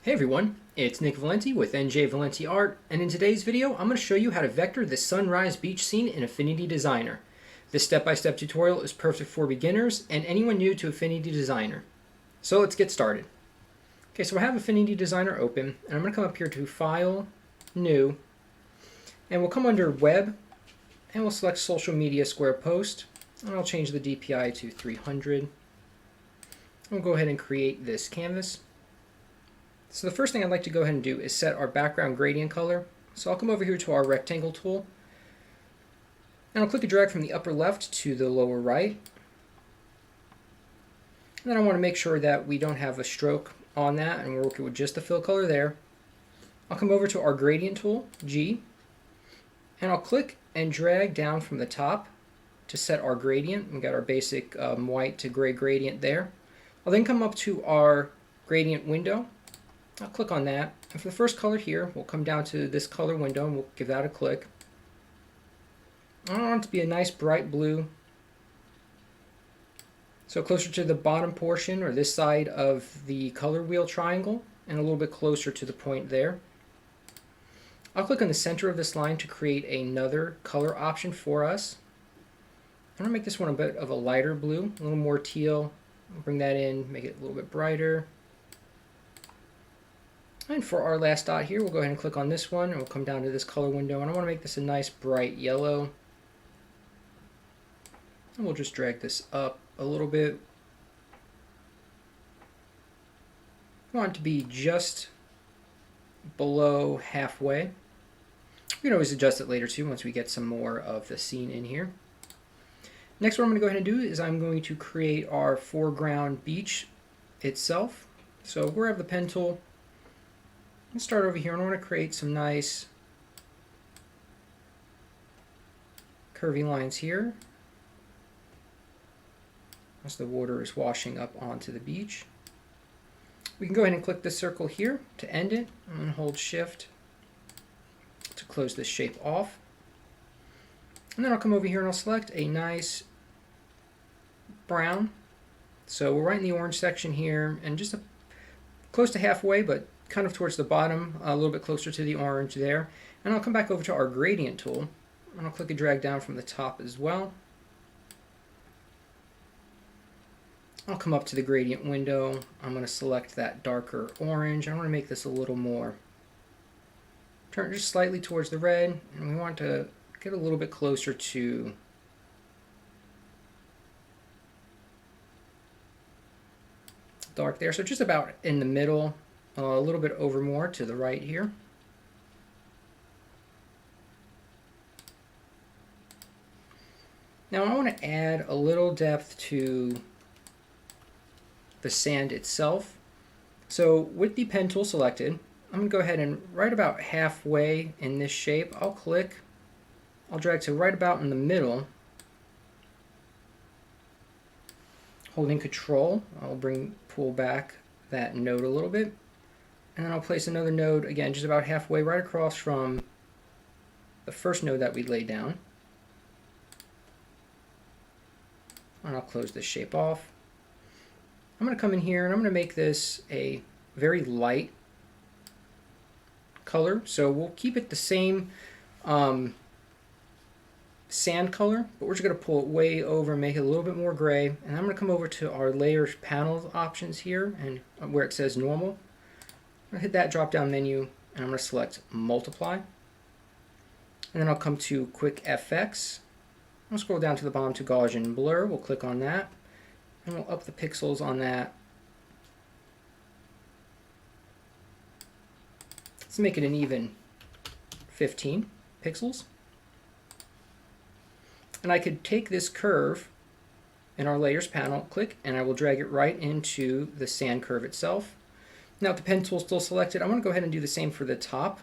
Hey everyone, it's Nick Valenti with NJ Valenti Art, and in today's video I'm going to show you how to vector the sunrise beach scene in Affinity Designer. This step-by-step tutorial is perfect for beginners and anyone new to Affinity Designer. So let's get started. Okay, so I have Affinity Designer open, and I'm going to come up here to File, New, and we'll come under Web, and we'll select Social Media Square Post, and I'll change the DPI to 300. We'll go ahead and create this canvas. So the first thing I'd like to go ahead and do is set our background gradient color. So I'll come over here to our rectangle tool, and I'll click and drag from the upper left to the lower right. And then I want to make sure that we don't have a stroke on that, and we're working with just the fill color there. I'll come over to our gradient tool, G, and I'll click and drag down from the top to set our gradient. We've got our basic white to gray gradient there. I'll then come up to our gradient window. I'll click on that, and for the first color here, we'll come down to this color window and we'll give that a click. I want it to be a nice bright blue, so closer to the bottom portion or this side of the color wheel triangle and a little bit closer to the point there. I'll click on the center of this line to create another color option for us. I'm going to make this one a bit of a lighter blue, a little more teal. I'll bring that in, make it a little bit brighter. And for our last dot here, we'll go ahead and click on this one, and we'll come down to this color window, and I want to make this a nice bright yellow. And we'll just drag this up a little bit. I want it to be just below halfway. We can always adjust it later too once we get some more of the scene in here. Next, what I'm going to go ahead and do is I'm going to create our foreground beach itself. So where I have the pen tool, let's start over here, and I want to create some nice curvy lines here as the water is washing up onto the beach. We can go ahead and click this circle here to end it, and hold Shift to close this shape off. And then I'll come over here and I'll select a nice brown. So we're right in the orange section here, and just close to halfway, but kind of towards the bottom, a little bit closer to the orange there. And I'll come back over to our gradient tool, and I'll click and drag down from the top as well. I'll come up to the gradient window. I'm going to select that darker orange. I want to make this a little more, turn it just slightly towards the red, and we want to get a little bit closer to dark there. So just about in the middle, a little bit over more to the right here. Now I want to add a little depth to the sand itself. So with the pen tool selected, I'm going to go ahead and right about halfway in this shape, I'll click, I'll drag to right about in the middle. Holding Control, I'll pull back that node a little bit. And then I'll place another node, again, just about halfway right across from the first node that we laid down. And I'll close this shape off. I'm going to come in here and I'm going to make this a very light color. So we'll keep it the same sand color, but we're just going to pull it way over and make it a little bit more gray. And I'm going to come over to our layers panel options here, and where it says normal. I'm going to hit that drop down menu, and I'm going to select multiply. And then I'll come to quick FX. I'll scroll down to the bottom to Gaussian blur. We'll click on that, and we'll up the pixels on that. Let's make it an even 15 pixels. And I could take this curve in our layers panel, click, and I will drag it right into the sand curve itself. Now with the pen tool still selected, I'm going to go ahead and do the same for the top.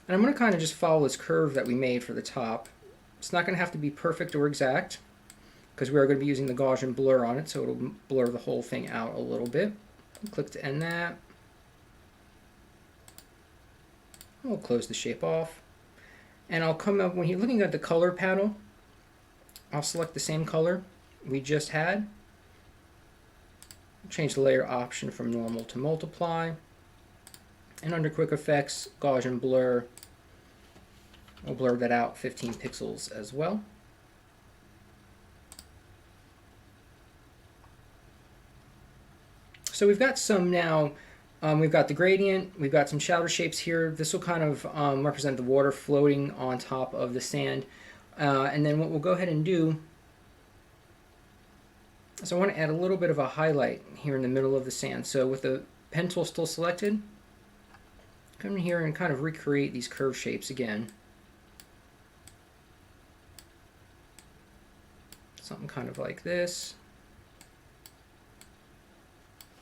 And I'm going to kind of just follow this curve that we made for the top. It's not going to have to be perfect or exact, because we are going to be using the Gaussian blur on it, so it'll blur the whole thing out a little bit. Click to end that. We'll close the shape off. And I'll come up, when you're looking at the color panel, I'll select the same color we just had. Change the layer option from normal to multiply. And under quick effects, Gaussian blur, we'll blur that out 15 pixels as well. So we've got some now, we've got the gradient, we've got some shadow shapes here. This will kind of represent the water floating on top of the sand. And then what we'll go ahead and do, so I want to add a little bit of a highlight here in the middle of the sand. So with the pen tool still selected, come in here and kind of recreate these curve shapes again. Something kind of like this.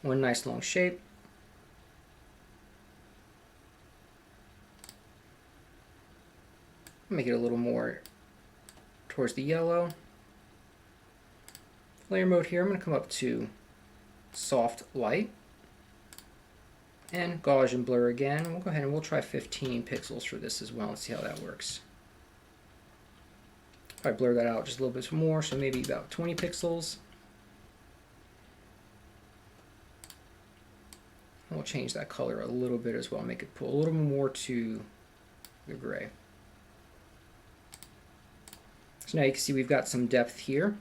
One nice long shape. Make it a little more towards the yellow. Layer mode here, I'm going to come up to soft light and Gaussian blur again. We'll go ahead and we'll try 15 pixels for this as well and see how that works. If I blur that out just a little bit more, so maybe about 20 pixels. We'll change that color a little bit as well, make it pull a little more to the gray. So now you can see we've got some depth here.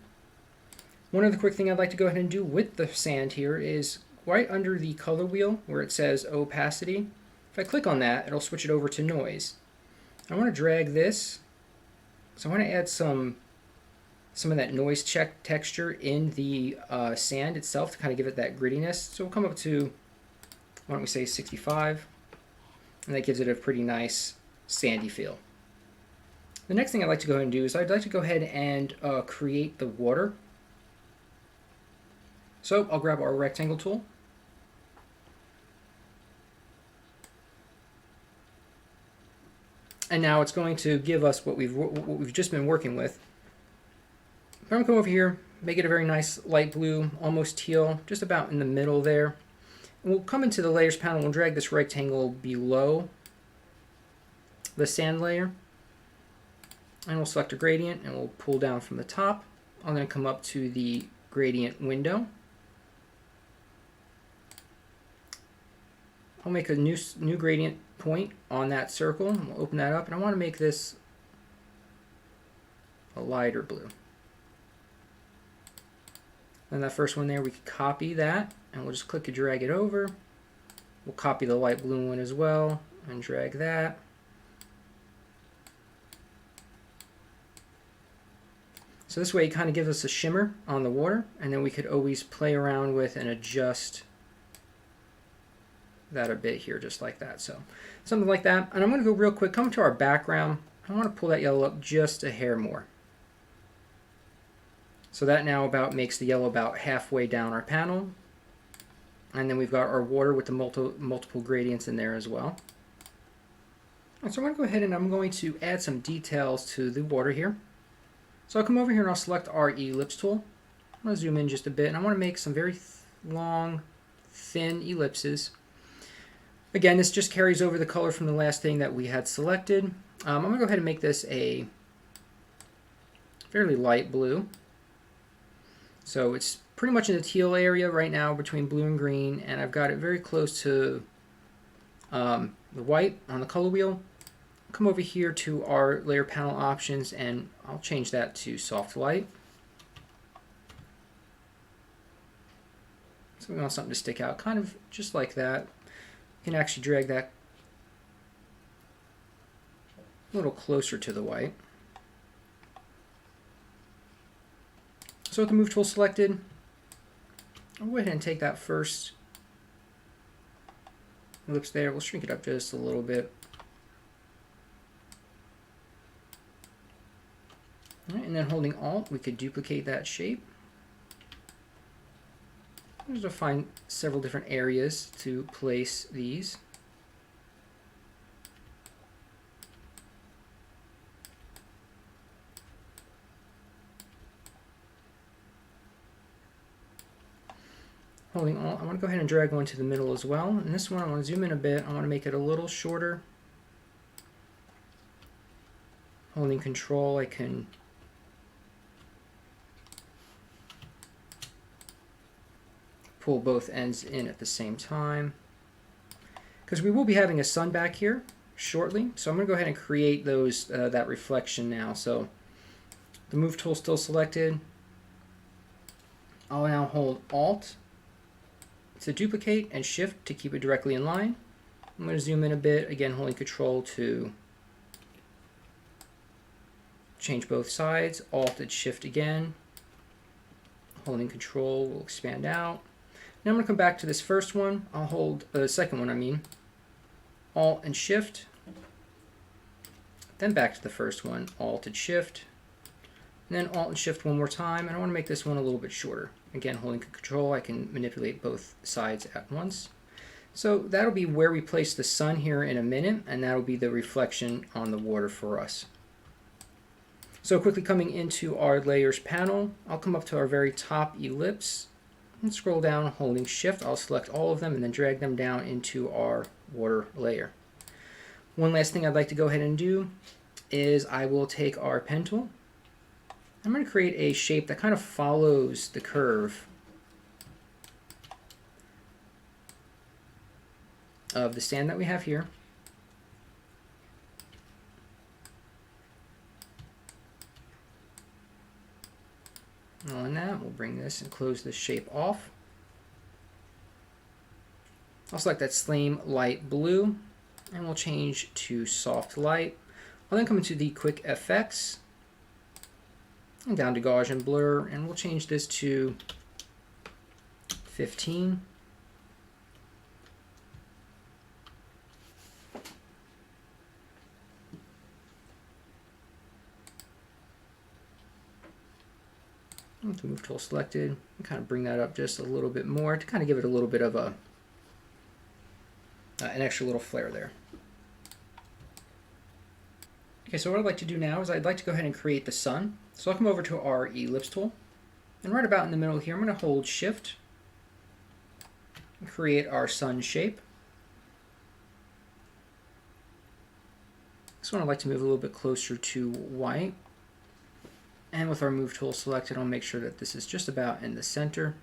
One other quick thing I'd like to go ahead and do with the sand here is right under the color wheel where it says opacity. If I click on that, it'll switch it over to noise. I want to drag this, so I want to add some of that noise check texture in the sand itself to kind of give it that grittiness. So we'll come up to, why don't we say 65, and that gives it a pretty nice sandy feel. The next thing I'd like to go ahead and do is I'd like to go ahead and create the water. So I'll grab our rectangle tool. And now it's going to give us what we've just been working with. I'm going to come over here, make it a very nice light blue, almost teal, just about in the middle there. And we'll come into the layers panel and we'll drag this rectangle below the sand layer. And we'll select a gradient and we'll pull down from the top. I'm going to come up to the gradient window. I'll make a new gradient point on that circle. We'll open that up, and I want to make this a lighter blue. And that first one there, we could copy that, and we'll just click and drag it over. We'll copy the light blue one as well, and drag that. So this way it kind of gives us a shimmer on the water, and then we could always play around with and adjust that a bit here, just like that. So something like that. And I'm going to go real quick, come to our background. I want to pull that yellow up just a hair more. So that now about makes the yellow about halfway down our panel. And then we've got our water with the multiple gradients in there as well. And so I'm going to go ahead and I'm going to add some details to the water here. So I'll come over here and I'll select our ellipse tool. I'm going to zoom in just a bit, and I want to make some very long, thin ellipses. Again, this just carries over the color from the last thing that we had selected. I'm going to go ahead and make this a fairly light blue. So it's pretty much in the teal area right now between blue and green, and I've got it very close to the white on the color wheel. Come over here to our layer panel options, and I'll change that to soft light. So we want something to stick out, kind of just like that. You can actually drag that a little closer to the white. So with the move tool selected, I'll go ahead and take that first ellipse there. We'll shrink it up just a little bit. All right, and then holding Alt, we could duplicate that shape. Just to find several different areas to place these. Holding Alt, I want to go ahead and drag one to the middle as well. And this one, I want to zoom in a bit. I want to make it a little shorter. Holding Control, I can pull both ends in at the same time. because we will be having a sun back here shortly. So I'm going to go ahead and create those that reflection now. So the move tool still selected. I'll now hold Alt to duplicate and Shift to keep it directly in line. I'm going to zoom in a bit, again holding Control to change both sides. Alt and Shift again. Holding Control will expand out. Now I'm going to come back to this first one. I'll hold the second one, I mean. Alt and Shift. Then back to the first one. Alt and Shift. And then Alt and Shift one more time. And I want to make this one a little bit shorter. Again, holding Control, I can manipulate both sides at once. So that'll be where we place the sun here in a minute, and that'll be the reflection on the water for us. So quickly coming into our layers panel, I'll come up to our very top ellipse and scroll down holding Shift. I'll select all of them and then drag them down into our water layer. One last thing I'd like to go ahead and do is I will take our pen tool. I'm going to create a shape that kind of follows the curve of the sand that we have here. On that, we'll bring this and close this shape off. I'll select that same light blue and we'll change to soft light. I'll then come into the quick effects and down to Gaussian blur, and we'll change this to 15. With the move tool selected, and kind of bring that up just a little bit more to kind of give it a little bit of a an extra little flare there. Okay, so what I'd like to do now is I'd like to go ahead and create the sun. So I'll come over to our ellipse tool, and right about in the middle here, I'm going to hold Shift and create our sun shape. This one I'd like to move a little bit closer to white. And with our move tool selected, I'll make sure that this is just about in the center.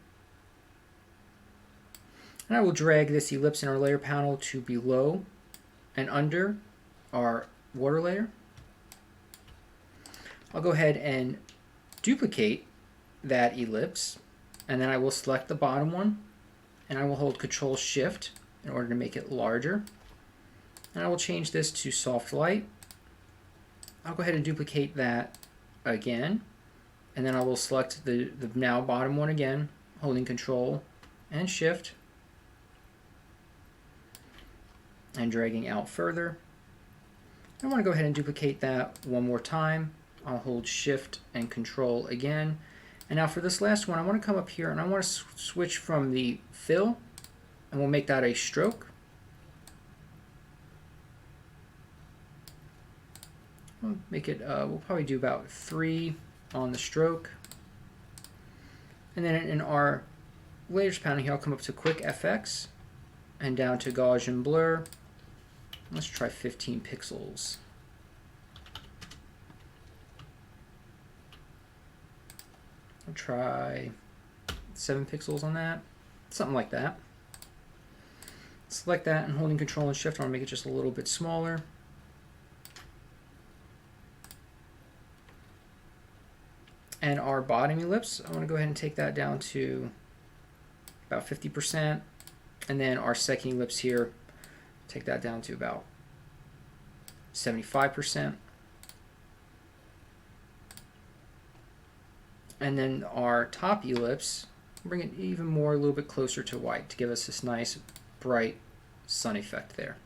And I will drag this ellipse in our layer panel to below and under our water layer. I'll go ahead and duplicate that ellipse, and then I will select the bottom one, and I will hold Control Shift in order to make it larger. And I will change this to soft light. I'll go ahead and duplicate that again, and then I will select the now bottom one again, holding Control and Shift and dragging out further. I want to go ahead and duplicate that one more time. I'll hold Shift and Control again. And now for this last one, I want to come up here and I want to switch from the fill, and we'll make that a stroke. We'll make it, we'll probably do about 3 on the stroke. And then in our layers panel here, I'll come up to Quick FX and down to Gaussian blur. Let's try 15 pixels. I'll try 7 pixels on that, something like that. Select that and holding Control and Shift, I want to make it just a little bit smaller. And our bottom ellipse, I want to go ahead and take that down to about 50%. And then our second ellipse here, take that down to about 75%. And then our top ellipse, bring it even more, a little bit closer to white to give us this nice bright sun effect there.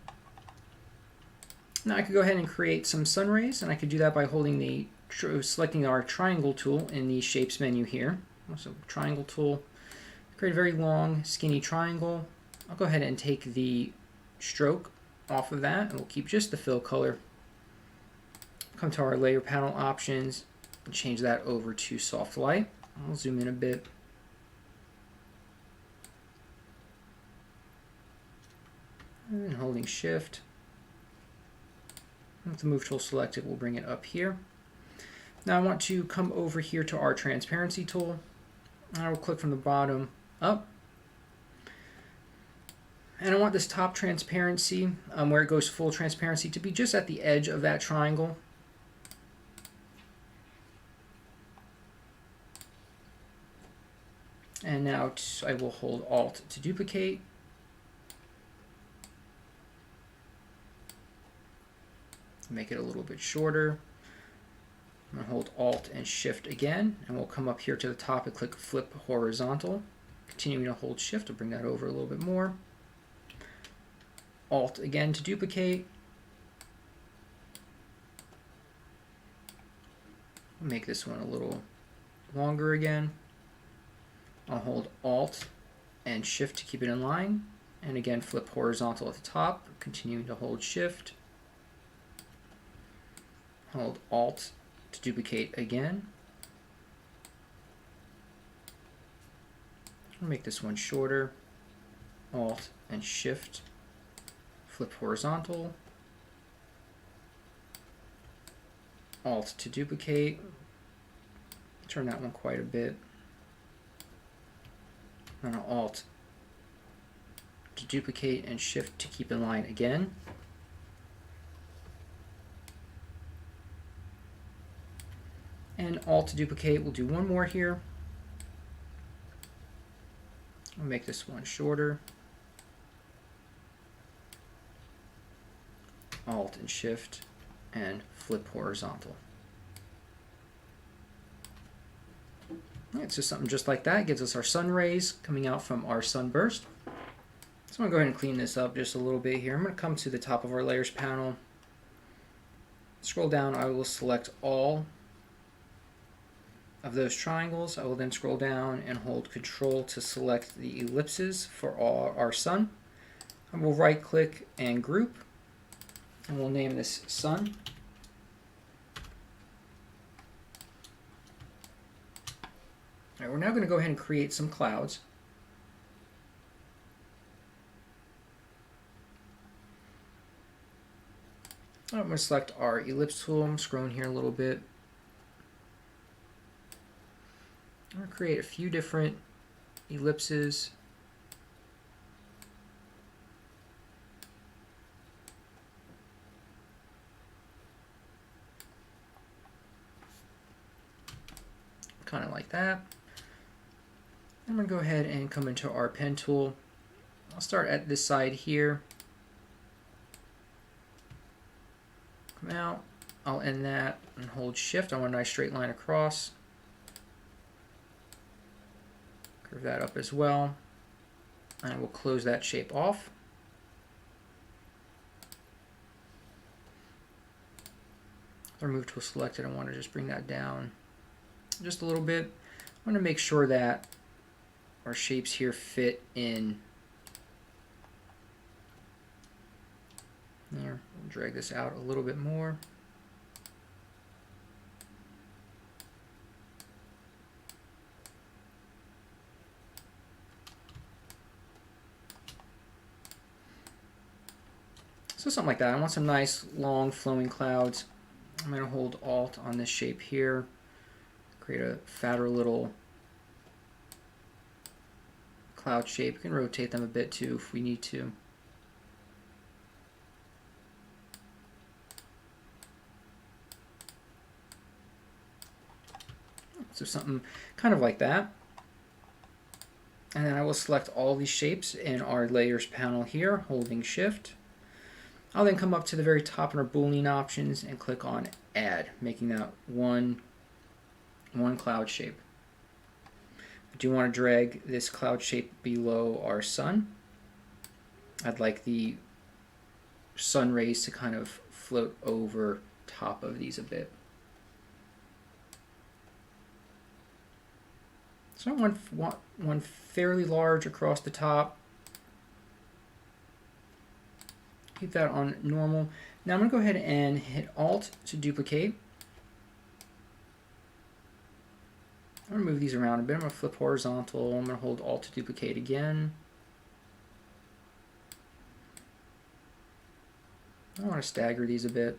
Now I could go ahead and create some sun rays, and I could do that by holding the selecting our triangle tool in the shapes menu here. So triangle tool, create a very long skinny triangle. I'll go ahead and take the stroke off of that, and we'll keep just the fill color. Come to our layer panel options and change that over to soft light. I'll zoom in a bit. And holding Shift. With the move tool selected, we'll bring it up here. Now I want to come over here to our transparency tool. And I will click from the bottom up. And I want this top transparency, where it goes full transparency, to be just at the edge of that triangle. And now I will hold Alt to duplicate. Make it a little bit shorter. I'm going to hold Alt and Shift again, and we'll come up here to the top and click Flip Horizontal. Continuing to hold Shift to bring that over a little bit more. Alt again to duplicate. Make this one a little longer again. I'll hold Alt and Shift to keep it in line. And again, flip horizontal at the top, continuing to hold Shift. Hold Alt to duplicate again. I'll make this one shorter. Alt and Shift. Flip horizontal. Alt to duplicate. Turn that one quite a bit. And I'll Alt to duplicate and Shift to keep in line again. And Alt to duplicate, we'll do one more here. I'll make this one shorter. Alt and Shift and flip horizontal. Alright, so something just like that gives us our sun rays coming out from our sunburst. So I'm going to go ahead and clean this up just a little bit here. I'm going to come to the top of our layers panel. Scroll down, I will select all of those triangles. I will then scroll down and hold Control to select the ellipses for all our sun. I will right click and group, and we'll name this sun. All right, we're now going to go ahead and create some clouds. I'm going to select our ellipse tool. I'm scrolling here a little bit. I'm going to create a few different ellipses. Kind of like that. I'm going to go ahead and come into our pen tool. I'll start at this side here. Come out. I'll end that and hold Shift. I want a nice straight line across. Curve that up as well. And I will close that shape off. Our move tool selected. I want to just bring that down just a little bit. I'm going to make sure that our shapes here fit in. There, we'll drag this out a little bit more. So something like that. I want some nice long flowing clouds. I'm going to hold Alt on this shape here. Create a fatter little cloud shape. We can rotate them a bit too if we need to. So something kind of like that. And then I will select all these shapes in our layers panel here, holding Shift. I'll then come up to the very top in our Boolean options and click on Add, making that one cloud shape. I do want to drag this cloud shape below our sun. I'd like the sun rays to kind of float over top of these a bit. So I want one fairly large across the top. Keep that on normal. Now I'm going to go ahead and hit Alt to duplicate. I'm going to move these around a bit. I'm going to flip horizontal. I'm going to hold Alt to duplicate again. I want to stagger these a bit.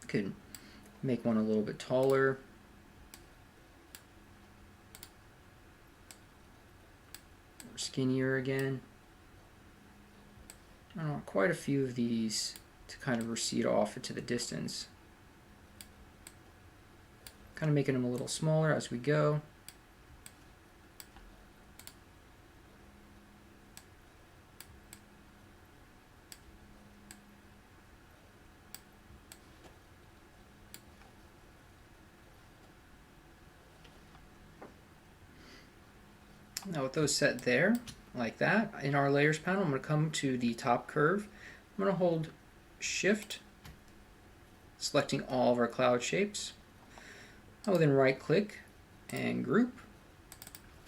Could make one a little bit taller. skinnier again. I want quite a few of these to kind of recede off into the distance. Kind of making them a little smaller as we go. Now with those set there, like that, in our layers panel, I'm going to come to the top curve. I'm going to hold Shift, selecting all of our cloud shapes. I will then right click and group,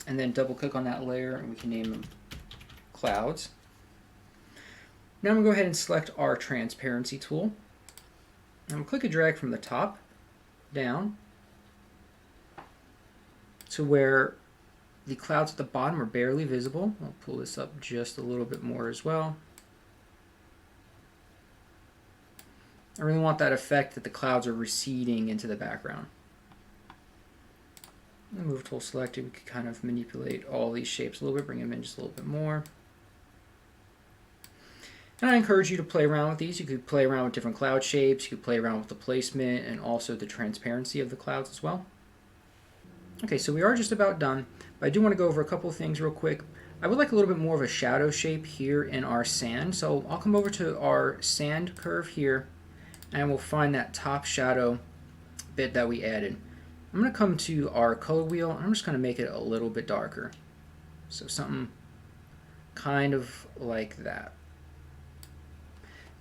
and then double click on that layer and we can name them clouds. Now I'm going to go ahead and select our transparency tool. I'm going to click and drag from the top down to where the clouds at the bottom are barely visible. I'll pull this up just a little bit more as well. I really want that effect that the clouds are receding into the background. The move tool selected, we can kind of manipulate all these shapes a little bit, bring them in just a little bit more. And I encourage you to play around with these. You could play around with different cloud shapes, you could play around with the placement and also the transparency of the clouds as well. Okay, so we are just about done, but I do want to go over a couple of things real quick. I would like a little bit more of a shadow shape here in our sand, so I'll come over to our sand curve here and we'll find that top shadow bit that we added. I'm going to come to our color wheel and I'm just going to make it a little bit darker. So something kind of like that.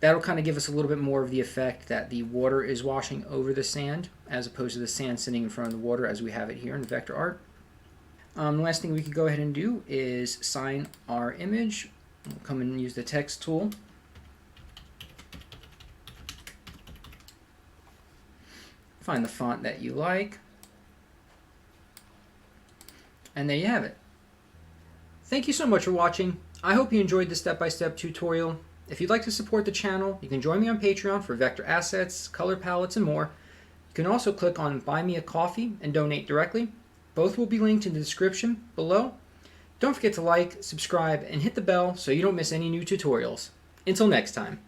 That'll kind of give us a little bit more of the effect that the water is washing over the sand as opposed to the sand sitting in front of the water as we have it here in vector art. The last thing we could go ahead and do is sign our image. We'll come and use the text tool. Find the font that you like. And there you have it. Thank you so much for watching. I hope you enjoyed this step-by-step tutorial. If you'd like to support the channel, you can join me on Patreon for vector assets, color palettes, and more. You can also click on Buy Me a Coffee and donate directly. Both will be linked in the description below. Don't forget to like, subscribe, and hit the bell so you don't miss any new tutorials. Until next time.